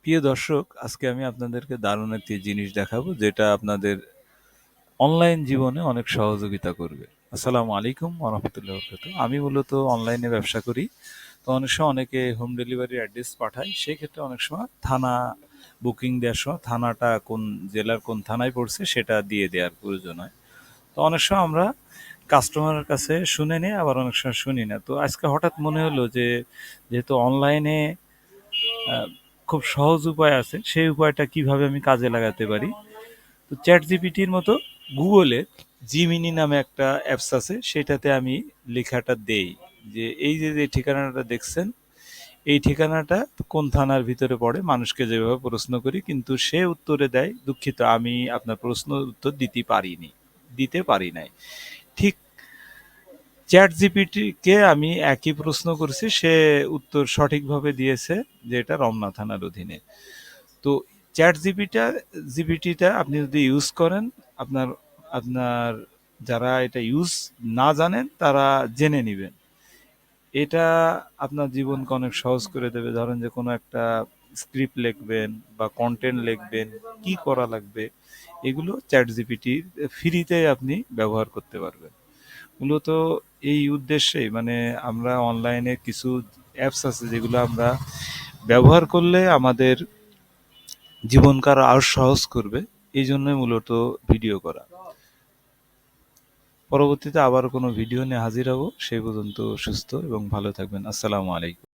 প্রিয় দর্শক, আজকে আমি আপনাদেরকে দারুণ একটি জিনিস দেখাবো যেটা আপনাদের অনলাইন জীবনে অনেক সহযোগিতা করবে। আসসালামু আলাইকুম ওয়া রাহমাতুল্লাহি ওয়া বারাকাতুহু। আমি মূলত অনলাইনে ব্যবসা করি। তো অনেক সময় অনেকে হোম ডেলিভারি অ্যাড্রেস পাঠায়। সেক্ষেত্রে অনেক সময় থানা বুকিং দেওয়ার সময় থানাটা কোন জেলার কোন থানায় পড়ছে সেটা দিয়ে দেওয়ার প্রয়োজন হয়। তো অনেক সময় আমরা কাস্টমারের কাছে শুনে নিই, আবার অনেক সময় শুনি না। তো আজকে হঠাৎ মনে হলো যে যেহেতু অনলাইনে আহ, খুব সহজ উপায় আছে, সেই উপায়টা কিভাবে আমি কাজে লাগাতে পারি। তো চ্যাট জিপিটির মতো গুগলে জিমিনি নামে একটা অ্যাপস আছে, সেটাতে আমি লেখাটা দেই যে এই যে যে ঠিকানাটা দেখছেন, এই ঠিকানাটা কোন থানার ভিতরে পড়ে, মানুষকে যেভাবে প্রশ্ন করি, কিন্তু সে উত্তরে দেয়, দুঃখিত আমি আপনার প্রশ্ন উত্তর দিতে পারি নাই। ঠিক চ্যাট জিপিটিকে আমি একই প্রশ্ন করছি, সে উত্তর সঠিকভাবে দিয়েছে যে এটা রমনা থানার অধীনে। তো চ্যাট জিপিটিটা আপনি যদি ইউজ করেন, আপনার আপনার যারা এটা ইউজ না জানেন তারা জেনে নেবেন। এটা আপনার জীবনকে অনেক সহজ করে দেবে। ধরেন যে কোনো একটা স্ক্রিপ্ট লিখবেন বা কন্টেন্ট লিখবেন, কি করা লাগবে, এগুলো চ্যাট জিপিটির ফ্রিতে আপনি ব্যবহার করতে পারবেন। মূলত এই উদ্দেশ্যেই মানে আমরা অনলাইনে কিছু অ্যাপস আছে যেগুলো আমরা ব্যবহার করলে আমাদের জীবনকে আরো সহজ করবে। এই জন্যই মূলত ভিডিও করা। পরবর্তীতে আবার কোনো ভিডিও নিয়ে হাজির হব। সেই পর্যন্ত সুস্থ এবং ভালো থাকবেন। আসসালামু আলাইকুম।